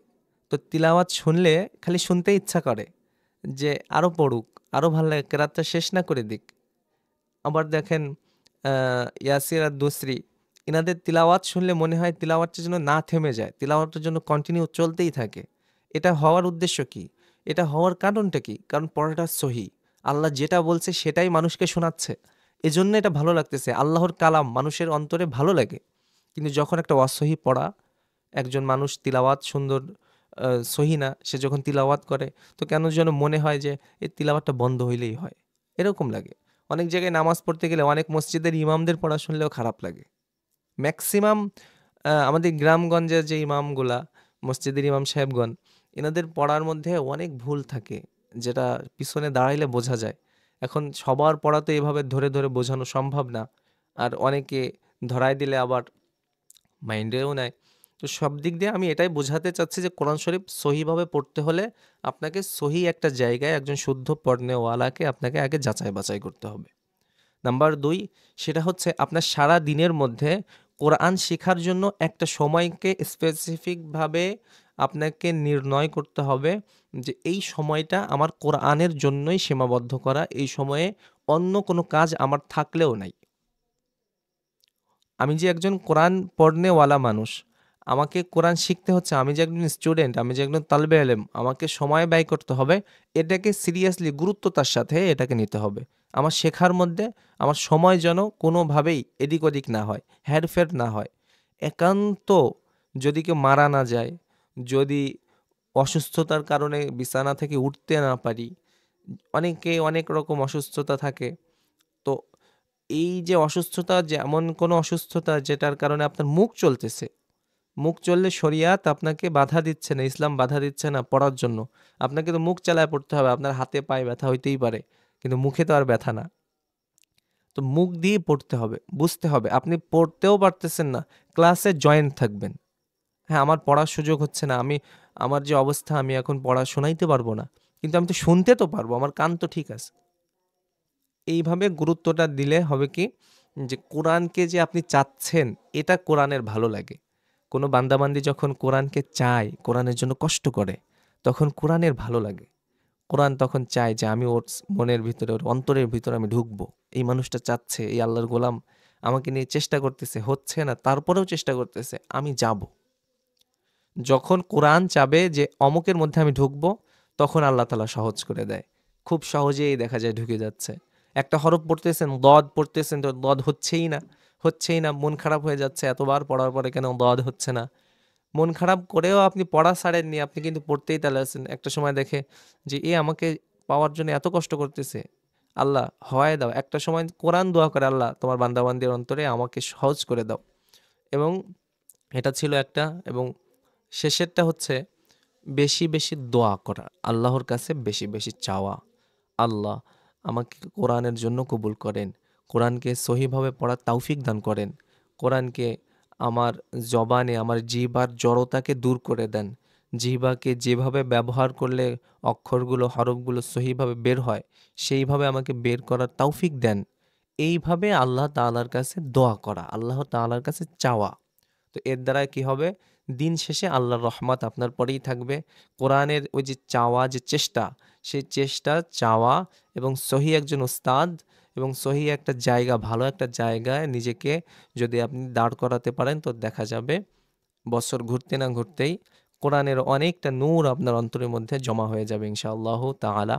তো তিলাওয়াত শুনলে খালি শুনতে ইচ্ছা করে যে আরও পড়ুক, আরও ভালো লাগে, কেরাতটা শেষ না করে দিক। আবার দেখেন ইয়াসির আর দোসরি, ইনাদের তিলাওয়াত শুনলে মনে হয় তিলাওয়াতটা যেন না থেমে যায়, তিলাওয়াতটার জন্য কন্টিনিউ চলতেই থাকে। এটা হওয়ার উদ্দেশ্য কি? এটা হওয়ার কারণটা কি? কারণ পড়াটা সহি, আল্লাহ যেটা বলছে সেটাই মানুষকে শোনাচ্ছে, এজন্য এটা ভালো লাগতেছে। আল্লাহর কালাম মানুষের অন্তরে ভালো লাগে। কিন্তু যখন একটা অসহি পড়া, একজন মানুষ তিলাওয়াত সুন্দর সহি না, সে যখন তিলাওয়াত করে, তো কেন যেন মনে হয় যে এই তিলাওয়াতটা বন্ধ হইলেই হয়, এরকম লাগে। অনেক জায়গায় নামাজ পড়তে গেলে অনেক মসজিদের ইমামদের পড়া শুনলেও খারাপ লাগে। ম্যাক্সিমাম আমাদের গ্রামগঞ্জের যে ইমামগুলা, মসজিদের ইমাম সাহেবগণ, এনাদের পড়ার মধ্যে অনেক ভুল থাকে, যেটা পিছনে দাঁড়াইলে বোঝা যায়। এখন সবার পড়া তো এভাবে ধরে ধরে বোঝানো সম্ভব না, আর অনেকে ধরায় দিলে আবার মাইন্ডেও নেয়। তো সব দিক দিয়ে আমি এটাই বোঝাতে চাচ্ছি যে কোরআন শরীফ সহিভাবে পড়তে হলে আপনাকে সহি একটা জায়গায় একজন শুদ্ধ পড়নেওয়ালাকে আপনাকে আগে যাচাই বাছাই করতে হবে। নাম্বার ২, সেটা হচ্ছে আপনার সারা দিনের মধ্যে কোরআন শেখার জন্য একটা সময়কে স্পেসিফিকভাবে আপনাকে নির্ণয় করতে হবে যে এই সময়টা আমার কোরআনের জন্যই সীমাবদ্ধ করা, এই সময়ে অন্য কোনো কাজ আমার থাকলেও নাই। আমি যে একজন কোরআন পড়নেওয়ালা মানুষ, আমাকে কোরআন শিখতে হচ্ছে, আমি যে একজন স্টুডেন্ট, আমি যে একজন তালবে এলেম, আমাকে সময় ব্যয় করতে হবে, এটাকে সিরিয়াসলি গুরুত্বতার সাথে এটাকে নিতে হবে। আমার শেখার মধ্যে আমার সময় যেন কোনোভাবেই এদিক ওদিক না হয়, হেরফের না হয়। একান্ত যদি কেউ মারা না যায়, যদি অসুস্থতার কারণে বিছানা থেকে উঠতে না পারি, অনেকে অনেক রকম অসুস্থতা থাকে, তো এই যে অসুস্থতা, যেমন কোনো অসুস্থতা যেটার কারণে আপনার মুখ চলতেছে, মুখ চললে শরিয়াত আপনাকে বাধা দিচ্ছে না, ইসলাম বাধা দিচ্ছে না পড়ার জন্য। আপনাকে তো মুখ চালায় পড়তে হবে, আপনার হাতে পায়ে ব্যথা হইতেই পারে, কিন্তু মুখে তো আর ব্যথা না। তো মুখ দিয়ে পড়তে হবে, বুঝতে হবে। আপনি পড়তেও পারতেছেন না, ক্লাসে জয়েন্ট থাকবেন। হ্যাঁ, আমার পড়ার সুযোগ হচ্ছে না, আমার যে অবস্থা, আমি এখন পড়া শোনাইতে পারবো না, কিন্তু আমি তো শুনতে তো পারবো, আমার কান তো ঠিক আছে। এইভাবে গুরুত্বটা দিলে হবে কি, যে কোরআনকে যে আপনি চাচ্ছেন, এটা কোরআনের ভালো লাগে। কোনো বান্দাবান্দি যখন কোরআনকে চায়, কোরআনের জন্য কষ্ট করে, তখন কোরআনের ভালো লাগে। কোরআন তখন চায় যে আমি ওর মনের ভিতরে, ওর অন্তরের ভিতরে আমি ঢুকবো। এই মানুষটা চাচ্ছে, এই আল্লাহর গোলাম আমাকে নিয়ে চেষ্টা করতেছে, হচ্ছে না, তারপরেও চেষ্টা করতেছে, আমি যাব। যখন কোরআন চাবে যে অমুকের মধ্যে আমি ঢুকবো, তখন আল্লাহ তাআলা সহজ করে দেয়। খুব সহজেই দেখা যায় ঢুকে যাচ্ছে। একটা হরফ পড়তেছেন, দদ পড়তেছেন, তো দদ হচ্ছেই না, হচ্ছেই না, মন খারাপ হয়ে যাচ্ছে, এতবার পড়ার পরে কেন দদ হচ্ছে না। মন খারাপ করেও আপনি পড়া ছাড়েননি, আপনি কিন্তু পড়তেই তালে আছেন। একটা সময় দেখে যে এ আমাকে পাওয়ার জন্য এত কষ্ট করতেছে, আল্লাহ হওয়ায় দাও। একটা সময় কোরআন দোয়া করে, আল্লাহ তোমার বান্দাবান্দির অন্তরে আমাকে সহজ করে দাও। এবং এটা ছিল একটা, এবং শেষেরটা হচ্ছে বেশি বেশি দোয়া করা, আল্লাহর কাছে বেশি বেশি চাওয়া, আল্লাহ আমাকে কোরআনের জন্য কবুল করেন, কোরআনকে সহিভাবে পড়ার তৌফিক দান করেন, কোরআনকে আমার জবানে, আমার জিহ্বার জড়তাকে দূর করে দেন, জিহ্বাকে যেভাবে ব্যবহার করলে অক্ষরগুলো, হরফগুলো সহিভাবে বের হয়, সেইভাবে আমাকে বের করার তৌফিক দেন। এইভাবে আল্লাহ তাআলার কাছে দোয়া করা, আল্লাহ তাআলার কাছে চাওয়া। তো এর দ্বারা কি হবে, দিন শেষে আল্লাহর রহমত আপনার পরেই থাকবে। কোরআনের ওই যে চাওয়া, যে চেষ্টা, সেই চেষ্টা, চাওয়া, এবং সহি একজন উস্তাদ এবং সহি একটা জায়গা, ভালো একটা জায়গায় নিজেকে যদি আপনি দাঁড় করাতে পারেন, তো দেখা যাবে বছর ঘুরতে না ঘুরতেই কোরআনের অনেকটা নূর আপনার অন্তরের মধ্যে জমা হয়ে যাবে ইনশাআল্লাহ তাআলা।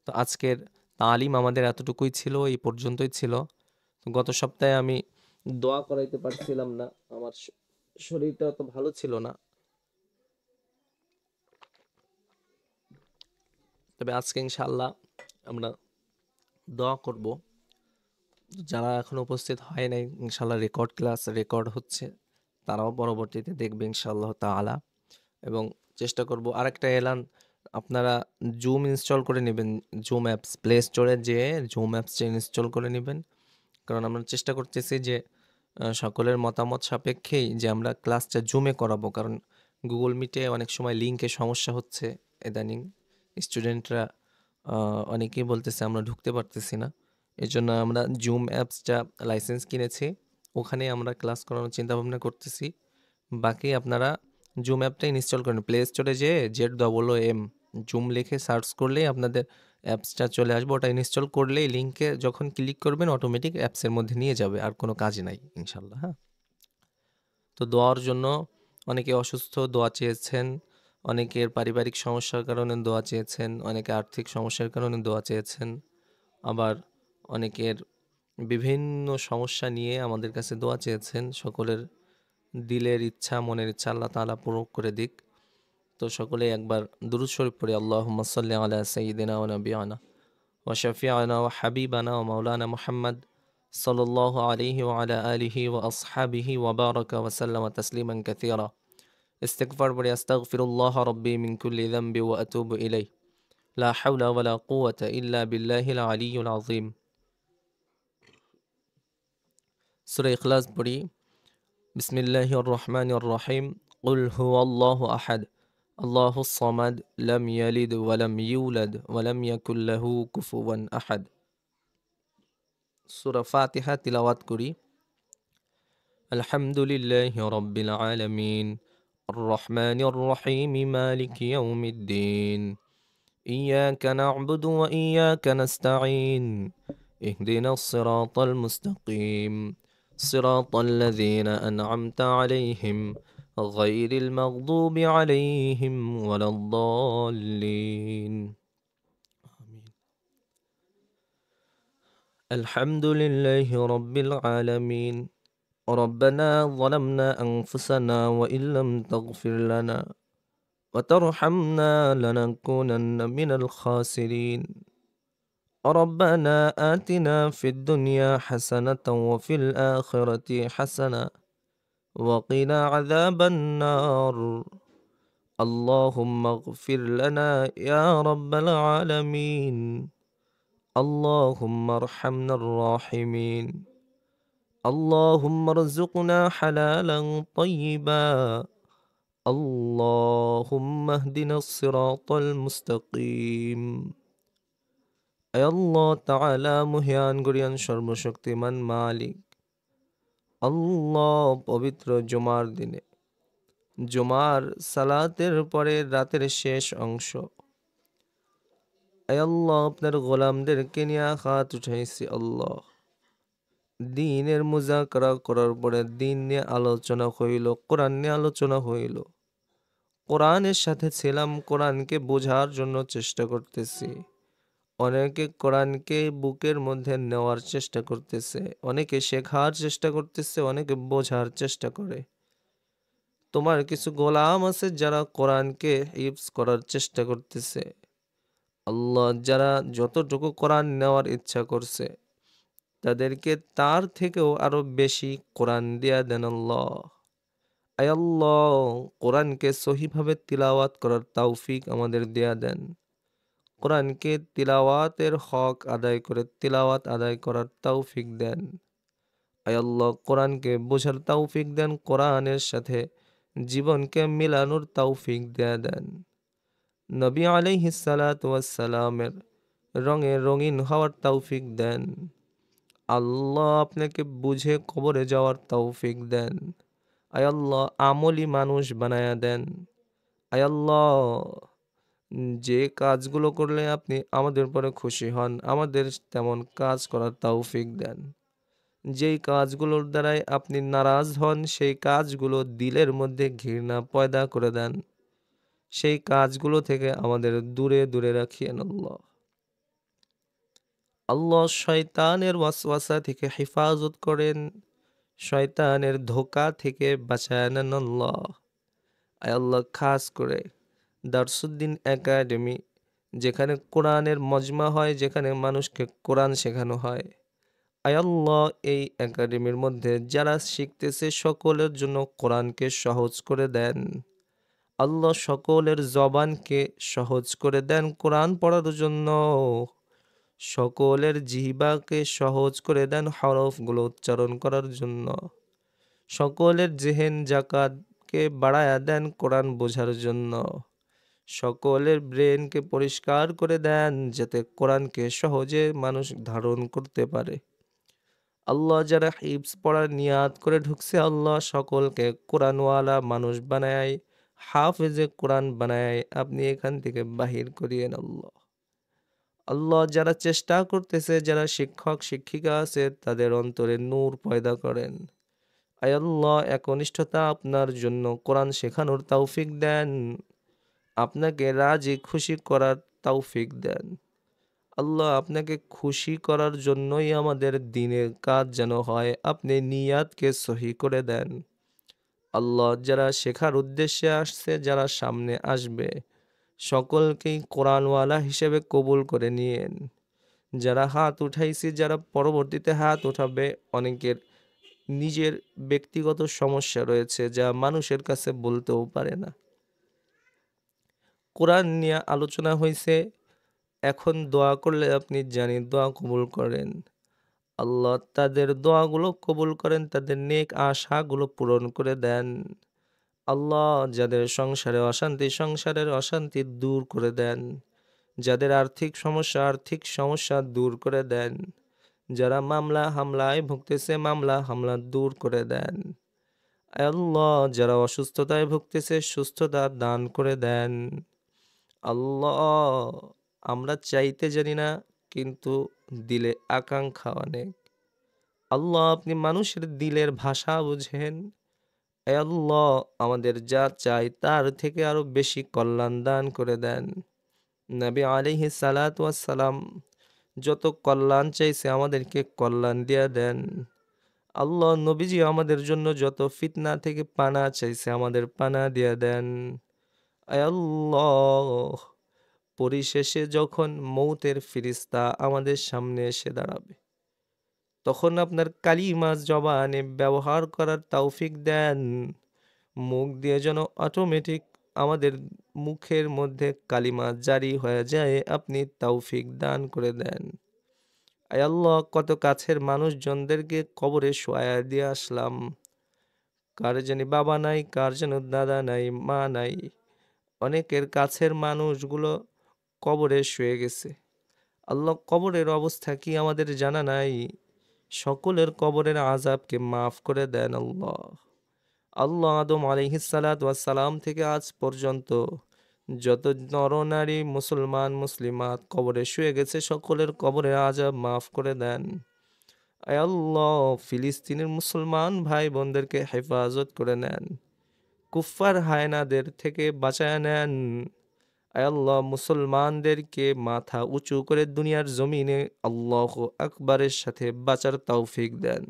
তো আজকের তালিম আমাদের এতটুকুই ছিল, এই পর্যন্তই ছিল। তো গত সপ্তাহে আমি দোয়া করাইতে পারছিলাম না, আমার শরীরটা অত ভালো ছিল না, তবে আজকে ইনশাআল্লাহ আমরা দোয়া করব। যারা এখনো উপস্থিত হয় নাই, ইনশাআল্লাহ রেকর্ড ক্লাস রেকর্ড হচ্ছে, তারাও পরবর্তীতে দেখবে ইনশাআল্লাহ তাআলা। এবং চেষ্টা করব আরেকটা এলান, আপনারা জুম ইনস্টল করে নেবেন, জুম অ্যাপস প্লে স্টোরে যেয়ে জুম অ্যাপসটা ইনস্টল করে নেবেন। কারণ আমরা চেষ্টা করতেছি যে সকলের মতামত সাপেক্ষেই যে আমরা ক্লাসটা জুমে করাবো, কারণ গুগল মিটে অনেক সময় লিঙ্কে সমস্যা হচ্ছে ইদানিং। স্টুডেন্টরা অনেকেই বলতেছে আমরা ঢুকতে পারতেছি না। এজন্য আমরা জুম অ্যাপসটা লাইসেন্স কিনেছি। ওখানে আমরা ক্লাস করানোর চিন্তাভাবনা করতেছি। বাকি আপনারা জুম অ্যাপটা ইনস্টল করেন। প্লে স্টোরে যেয়ে ZOOM জুম লিখে সার্চ করলেই আপনাদের অ্যাপসটা চলে আসবে। ওটা ইনস্টল করলেই লিঙ্কে যখন ক্লিক করবেন অটোমেটিক অ্যাপসের মধ্যে নিয়ে যাবে। আর কোনো কাজ নাই ইনশাআল্লাহ, হ্যাঁ? তো দোয়ার জন্য অনেকে অসুস্থ, দোয়া চেয়েছেন। অনেকের পারিবারিক সমস্যার কারণে দোয়া চেয়েছেন। অনেকে আর্থিক সমস্যার কারণে দোয়া চেয়েছেন। আবার অনেকের বিভিন্ন সমস্যা নিয়ে আমাদের কাছে দোয়া চেয়েছেন। সকলের দিলের ইচ্ছা, মনের ইচ্ছা আল্লাহ তাআলা পূরণ করে দিক। তো সকলেই একবার দুরূদ শরীফ পড়ি। আল্লাহুম্মা সাল্লি আলা সাইয়্যিদিনা ওয়া নাবিয়িনা ওয়া শাফি'িনা ওয়া হাবিবানা ওয়া মাওলানা মুহাম্মদ সাল্লাল্লাহু আলাইহি ওয়া আলা আলিহি ওয়া আসহাবিহি ওয়া বারাকা ওয়া সাল্লামা তাসলিমান কাসীরা। ইস্তিগফার পড়ি। আস্তাগফিরুল্লাহ রাব্বি মিন কুল্লি যামবি ওয়া আতুবু ইলাইহি। লা হাওলা ওয়া লা কুওয়াতা ইল্লা বিল্লাহিল আলিয়্যিল আযীম। সূরা ইখলাস পড়ি। বিসমিল্লাহির রহমানির রহিম। কুল হুয়াল্লাহু আহাদ আল্লাহুস সামাদ লাম ইয়ালিদ ওয়া লাম ইউলাদ ওয়া লাম ইয়াকুল লাহু কুফুওয়ান আহাদ। সূরা ফাতিহা তিলাওয়াত করি। আলহামদুলিল্লাহি রাব্বিল আলামিন আর রহমানির রহিম মালিকি ইয়াউমিদ্দিন ইয়াকা না'বুদু ওয়া ইয়াকা নাস্তাঈন ইহদিনাস সিরাতাল মুস্তাকিম সিরাতাল লাযীনা আন'আমতা আলাইহিম গায়রিল মাগদুবি আলাইহিম ওয়ালাদ-দাল্লিন। আমিন। আলহামদুলিল্লাহি রাব্বিল আলামিন ربنا ظلمنا أنفسنا وإن لم تغفر لنا وترحمنا لنكونن من الخاسرين ربنا آتنا في الدنيا حسنة وفي الآخرة حسنة وقنا عذاب النار اللهم اغفر لنا يا رب العالمين اللهم ارحمنا الراحمين اللهم ارزقنا حلالا طيبا اللهم اهدنا الصراط المستقيم। اے اللہ تعالی মহিয়ান গরিয়ান সর্বশক্তিমান মালিক আল্লাহ, পবিত্র জুমার দিনে জুমার সালাতের পরে রাতের শেষ অংশ এ আল্লাহ আপনার গোলামদেরকে নিয়ে হাত উঠাইছি। আল্লাহ, দিনের মুযাকারা করার পরে দিন নিয়ে আলোচনা হইল, কোরআন নিয়ে আলোচনা হইল। কোরআনের সাথে ছিলাম, কোরআনকে বোঝার জন্য চেষ্টা করতেছি। অনেকে কোরআনকে বুকের মধ্যে নেওয়ার চেষ্টা করতেছে, অনেকে শেখার চেষ্টা করতেছে, অনেকে বোঝার চেষ্টা করে। তোমার কিছু গোলাম আছে যারা কোরআনকে হিফজ করার চেষ্টা করতেছে। আল্লাহ, যারা যতটুকু কোরআন নেওয়ার ইচ্ছা করছে তাদেরকে তার থেকেও আরো বেশি কোরআন দিয়া দেন আল্লাহ। আয় আল্লাহ, কোরআনকে সহিভাবে তিলাওয়াত করার তৌফিক আমাদের দেয়া দেন। কোরআনকে তিলাওয়াতের হক আদায় করে তিলাওয়াত আদায় করার তৌফিক দেন। আয় আল্লাহ, কোরআনকে বোঝার তৌফিক দেন, কোরআনের সাথে জীবনকে মিলানোর তৌফিক দেয়া দেন। নবী আলাইহিস সালাতু ওয়াস সালামের রঙে রঙিন হওয়ার তৌফিক দেন। আল্লাহ, আপনাকে বুঝে কবরে যাওয়ার তৌফিক দেন। আয় আল্লাহ, আমলি মানুষ বানায়া দেন। আয় আল্লাহ, যে কাজগুলো করলে আপনি আমাদের পরে খুশি হন, আমাদের তেমন কাজ করার তৌফিক দেন। যেই কাজগুলোর দ্বারাই আপনি নারাজ হন সেই কাজগুলো দিলের মধ্যে ঘৃণা পয়দা করে দেন। সেই কাজগুলো থেকে আমাদের দূরে দূরে রাখিয়েন আল্লাহ। আল্লাহ, শয়তানের ওয়াসওয়াসা থেকে হেফাজত করেন, শয়তানের ধোঁকা থেকে বাঁচায় নেন আল্লাহ। আয় আল্লাহ, খাস করে দারসুদ্দিন একাডেমি, যেখানে কোরআনের মজমা হয়, যেখানে মানুষকে কোরআন শেখানো হয়, আয় আল্লাহ, এই একাডেমির মধ্যে যারা শিখতেছে সকলের জন্য কোরআনকে সহজ করে দেন। আল্লাহ, সকলের জবানকে সহজ করে দেন কোরআন পড়ার জন্য। সকলের জিহ্বাকে সহজ করে দেন হরফগুলো উচ্চারণ করার জন্য। সকলের জেহেন জাকাতকে বাড়ায়া দেন কোরআন বোঝার জন্য। সকলের ব্রেনকে পরিষ্কার করে দেন যাতে কোরআনকে সহজে মানুষ ধারণ করতে পারে। আল্লাহ যারা হিফজ পড়ার নিয়াত করে ঢুকছে, আল্লাহ সকলকে কোরআনওয়ালা মানুষ বানায়, হাফেজে কোরআন বানায় আপনি এখান থেকে বাহির করিয়েন আল্লাহ। আল্লাহ যারা চেষ্টা করতেছে, যারা শিক্ষক শিক্ষিকা আছে তাদের অন্তরে নূর পয়দা করেন। আয় আল্লাহ, একনিষ্ঠতা আপনার জন্য কোরআন শেখানোর তৌফিক দেন, আপনাকে রাজি খুশি করার তৌফিক দেন। আল্লাহ, আপনাকে খুশি করার জন্যই আমাদের দিনের কাজ যেন হয়, আপনি নিয়াতকে সহি করে দেন। আল্লাহ, যারা শেখার উদ্দেশ্যে আসছে, যারা সামনে আসবে, সকলকেই কোরআনওয়ালা হিসেবে কবুল করে নিয়েন। যারা হাত উঠাইছি, যারা পরবর্তীতে হাত উঠাবে, অনেকের নিজের ব্যক্তিগত সমস্যা রয়েছে যা মানুষের কাছে বলতেও পারে না। কোরআন নিয়ে আলোচনা হয়েছে, এখন দোয়া করলে আপনি জানি দোয়া কবুল করেন। আল্লাহ তাদের দোয়াগুলো কবুল করেন, তাদের নেক আশাগুলো পূরণ করে দেন। আল্লাহ, যাদের সংসারে অশান্তি, সংসারের অশান্তি দূর করে দেন। যাদের আর্থিক সমস্যা দূর করে দেন। যারা মামলা হামলায় ভুগতেছে, মামলা হামলা দূর করে দেন। আয় আল্লাহ, যারা অসুস্থতায় ভুগতেছে, সুস্থতা দান করে দেন। আল্লাহ, আমরা চাইতে জানি না, কিন্তু দিলে আকাঙ্ক্ষা অনেক। আল্লাহ, আপনি মানুষের দিলের ভাষা বুঝেন। এ আল্লাহ, আমাদের যা চাই তার থেকে আরো বেশি কল্যাণ দান করে দেন। নবী আলাইহিস সালাতু ওয়াস সালাম যত কল্যাণ চাইছে আমাদেরকে কল্যাণ দিয়া দেন। আল্লাহ, নবীজি আমাদের জন্য যত ফিতনা থেকে পানা চাইছে আমাদের পানা দিয়া দেন। আয় আল্লাহ, পরিশেষে যখন মৌতের ফিরিস্তা আমাদের সামনে এসে দাঁড়াবে, তখন আপনার কালিমা জবানে ব্যবহার করার তৌফিক দেন। মুখ দিয়ে যেন অটোমেটিক আমাদের মুখের মধ্যে কালিমা জারি হয়ে যায়, আপনি তৌফিক দান করে দেন। আয় আল্লাহ, কত কাছের মানুষজনদেরকে কবরে শোয়া দিয়ে আসলাম, কার জানি বাবা নাই, কার যেন দাদা নাই, মা নাই। অনেকের কাছের মানুষগুলো কবরে শুয়ে গেছে। আল্লাহ, কবরের অবস্থা কি আমাদের জানা নাই, সকলের কবরের আযাবকে মাফ করে দেন আল্লাহ। আল্লাহ, আদম আলাইহিস সালাতু ওয়াস সালাম থেকে আজ পর্যন্ত যত নরনারী মুসলমান মুসলিমাত কবরে শুয়ে গেছে, সকলের কবরের আযাব মাফ করে দেন। আয় আল্লাহ, ফিলিস্তিনের মুসলমান ভাই বোনদেরকে হেফাজত করে নেন, কুফফার হায়নাদের থেকে বাঁচায় নেন। আয় আল্লাহ, মুসলমানদেরকে মাথা উঁচু করে দুনিয়ার জমিনে আল্লাহু আকবারের সাথে বাঁচার তৌফিক দেন।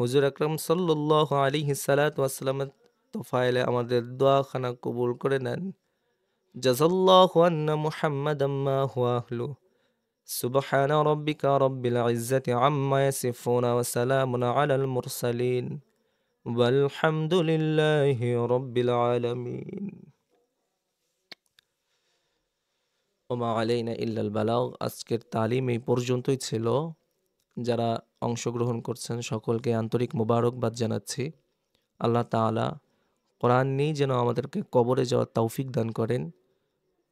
হুজুর আকরাম সাল্লাল্লাহু আলাইহি সাল্লাতু ওয়াসসালামের তোফায়েলে আমাদের দোয়াখানা কবুল করে নেন। জাযাল্লাহু আন্না মুহাম্মাদাম মা হুয়া আহলু। সুবহানা রাব্বিকা রাব্বিল ইজ্জাতি আম্মা ইয়াসিফুন ওয়া সালামুন আলাল মুরসালিন ওয়ালহামদুলিল্লাহি রাব্বিল আলামিন। ওমা আলাইনা ইল্লাল বালাগ। আজকের তালিম এই পর্যন্তই ছিল। যারা অংশগ্রহণ করছেন সকলকে আন্তরিক মোবারকবাদ জানাচ্ছি। আল্লাহ তাআলা কোরআন নিয়েই যেন আমাদেরকে কবরে যাওয়ার তৌফিক দান করেন,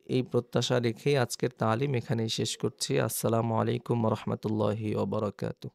এই প্রত্যাশা রেখেই আজকের তালিম এখানেই শেষ করছি। আসসালামু আলাইকুম ওয়া রাহমাতুল্লাহি ওয়া বারাকাতুহু।